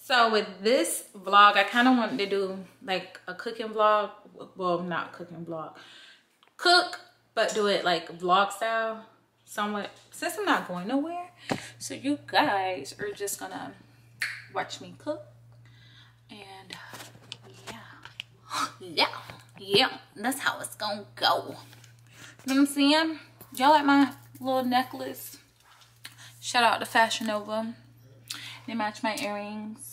So with this vlog, I kind of wanted to do like a cooking vlog. Well, not cooking vlog. Cook, but do it like vlog style somewhat. Since I'm not going nowhere. So you guys are just gonna watch me cook. And yeah. That's how it's gonna go. You know what I'm saying? Y'all like my little necklace? Shout out to Fashion Nova. They match my earrings.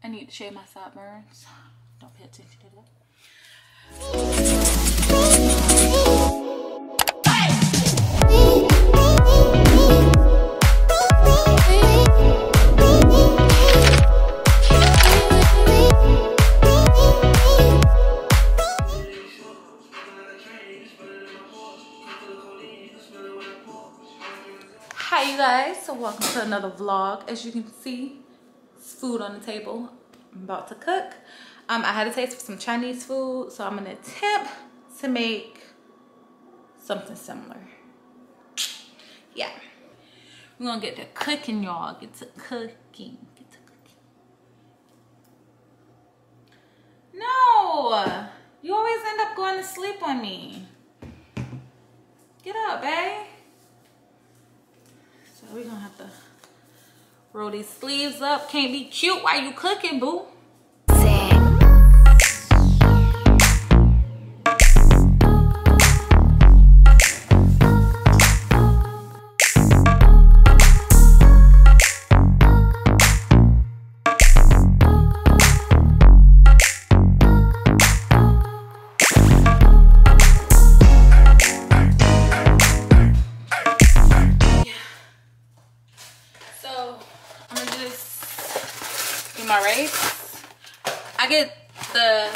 I need to shave my sideburns. Don't pay attention to that. Hi you guys, so welcome to another vlog. As you can see, it's food on the table. I'm about to cook. I had a taste for some Chinese food, so I'm gonna attempt to make something similar. Yeah, we're gonna get to cooking, y'all. Get to cooking. No, you always end up going to sleep on me. Get up, babe. So we're gonna have to roll these sleeves up. Can't be cute while you cooking, boo. My rice. I get the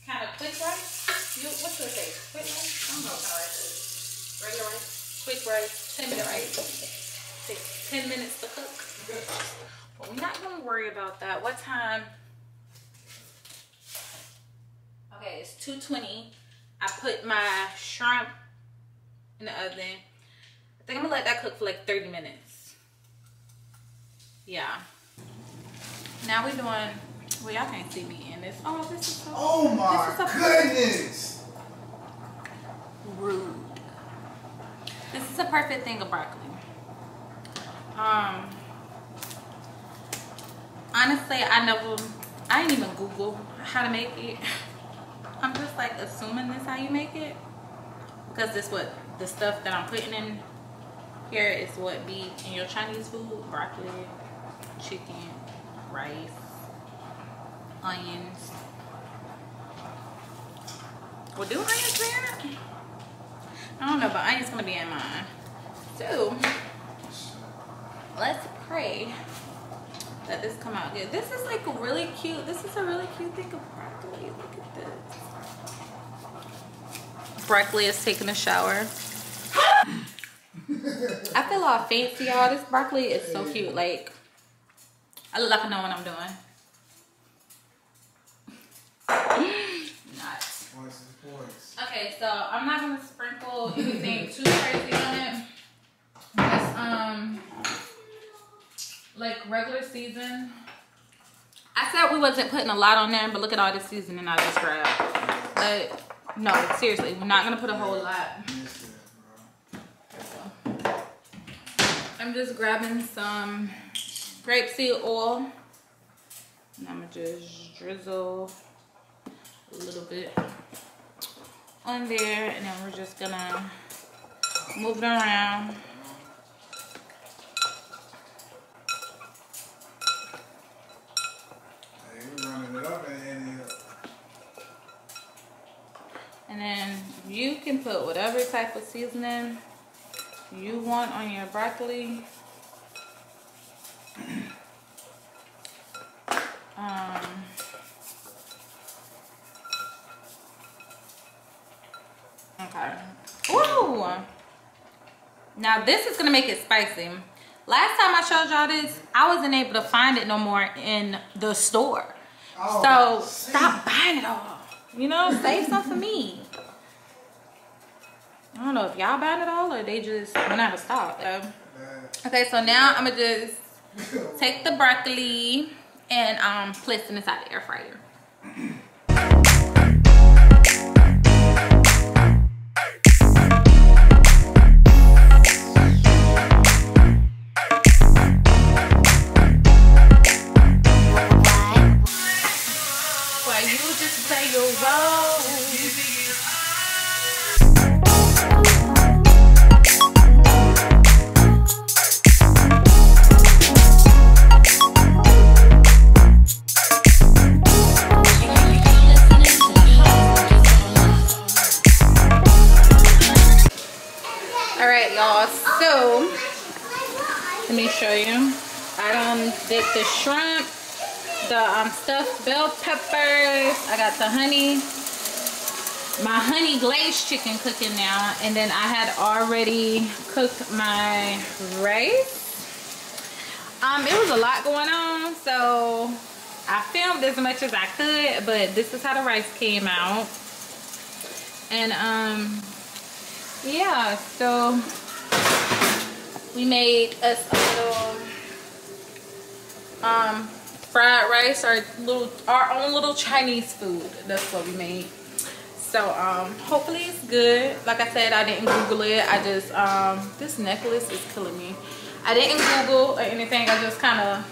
kind of quick rice. What's the say? Quick rice? I don't know what kind of rice it is. Regular rice, quick rice, 10-minute rice. Takes 10 minutes to cook. But we're not gonna worry about that. What time? Okay, it's 2:20. I put my shrimp in the oven. I think I'm gonna let that cook for like 30 minutes. Yeah. Now we're doing, well, y'all can't see me in this. Oh, this is so, oh my goodness. Rude. This is a perfect thing of broccoli. Honestly, I didn't even Google how to make it. I'm just like assuming this how you make it. Because this what, the stuff that I'm putting in here is what be in your Chinese food. Broccoli, chicken, rice, onions. Well, do onions be in it? I don't know, but onions gonna be in mine. So let's pray that this come out good. This is like really cute. This is a really cute thing of broccoli. Look at this. Broccoli is taking a shower. I feel all fancy, y'all. This broccoli is so cute. Like, I look like I know what I'm doing. Nuts. Okay, so I'm not gonna sprinkle anything too crazy on it. Just like regular season. I said we wasn't putting a lot on there, but look at all the seasoning I just grabbed. But no, seriously, we're not gonna put a whole lot. I'm just grabbing some grapeseed oil, and I'm gonna just drizzle a little bit on there, and then we're just gonna move it around. Hey, we're running it up and And then you can put whatever type of seasoning you want on your broccoli. Okay. Ooh. Now this is gonna make it spicy. Last time I showed y'all this, I wasn't able to find it no more in the store. Oh, so stop buying it all. You know, save some for me. I don't know if y'all buying it all or they just run out of stock. Okay, so now I'm gonna just take the broccoli and place it inside the air fryer. While you just play your role. Alright y'all, so let me show you. I did the shrimp, the stuffed bell peppers. I got the my honey glazed chicken cooking now, and then I had already cooked my rice. It was a lot going on, so I filmed as much as I could, but this is how the rice came out. And yeah, so we made us a little fried rice, our own little Chinese food. That's what we made. So hopefully it's good. Like I said, I didn't Google it. I just this necklace is killing me. I didn't Google or anything. I just kind of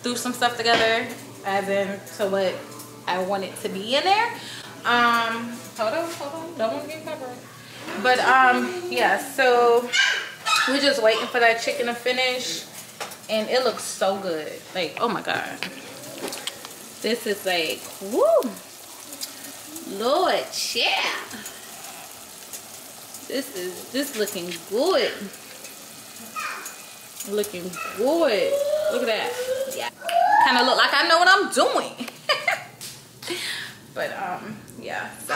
threw some stuff together as in to what I wanted to be in there. Hold on, don't want to get covered. But yeah, so we're just waiting for that chicken to finish, and it looks so good. Like, oh my god, this is like, woo, Lord, yeah, this looking good, looking good. Look at that. Yeah, kind of look like I know what I'm doing. But yeah, so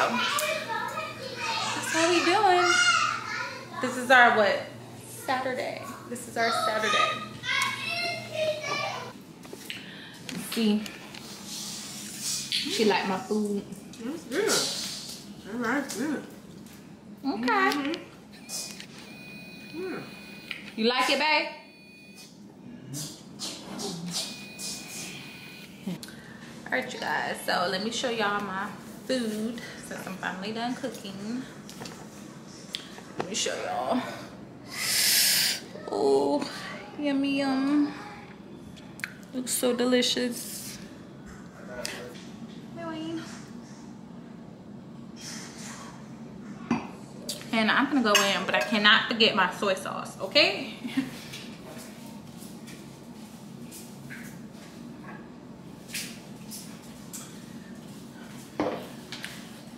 that's how we doing. This is our what? Saturday. This is our Saturday. Let's see. She liked my food. It's good. That's good. Okay. Yeah. You like it, babe? Alright, you guys. So let me show y'all my food since I'm finally done cooking. Let me show y'all. Oh, yummy yum. Looks so delicious. And I'm gonna go in, but I cannot forget my soy sauce, okay?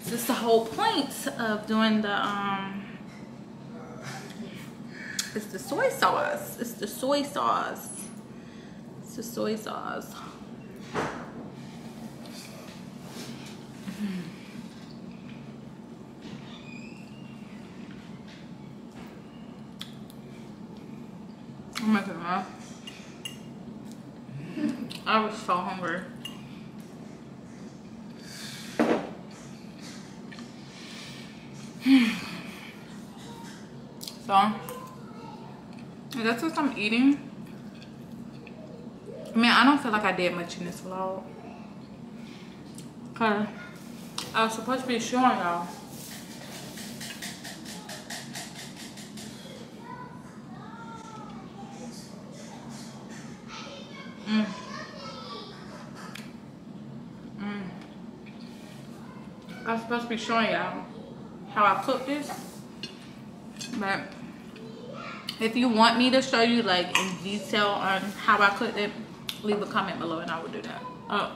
This is the whole point of doing the it's the soy sauce. It's the soy sauce. It's the soy sauce. Oh my god. I was so hungry. So that's what I'm eating. I mean, I don't feel like I did much in this vlog, cause I was supposed to be showing y'all. I was supposed to be showing y'all how I cook this, but if you want me to show you like in detail on how I cooked it, leave a comment below and I will do that. Oh,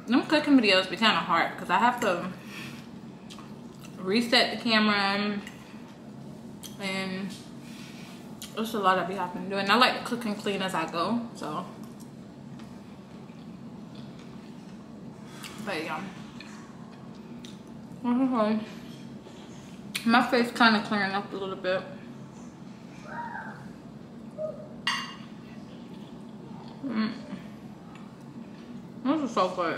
them cooking videos be kind of hard because I have to reset the camera and there's a lot I be having to do, and I like to cook and clean as I go. So, but yeah. My face kind of clearing up a little bit. This is so good,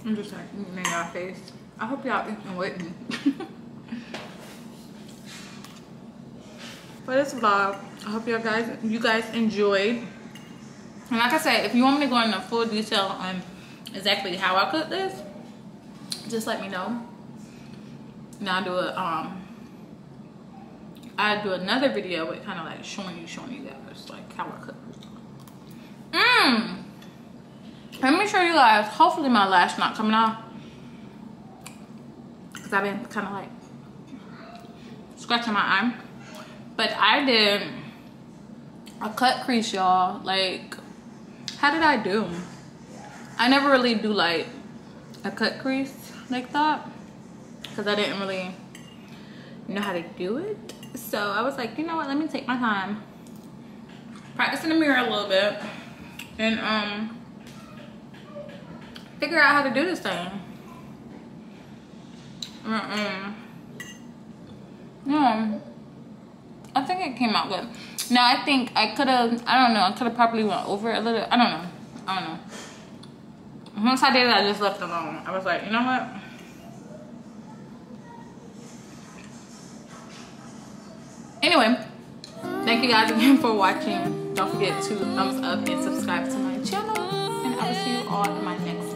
I'm just like eating in y'all face. I hope y'all eating with me. For this vlog, I hope you guys enjoyed. And like I said, if you want me to go into full detail on exactly how I cook this, just let me know. And I'll do another video with kind of like showing you guys like how I cook. Let me show you guys. Hopefully my lash not coming off, because I've been kind of like scratching my eye. But I did a cut crease, y'all. Like, how did I do? I never really do like a cut crease like that, because I didn't really know how to do it. So I was like, you know what, let me take my time, practice in the mirror a little bit, and figure out how to do this thing. No, I think it came out good. Now I think I could have, I don't know, I could have probably went over it a little. I don't know. Once I did it, I just left it alone. I was like, you know what? Anyway, thank you guys again for watching. Don't forget to thumbs up and subscribe to my channel, and I will see you all in my next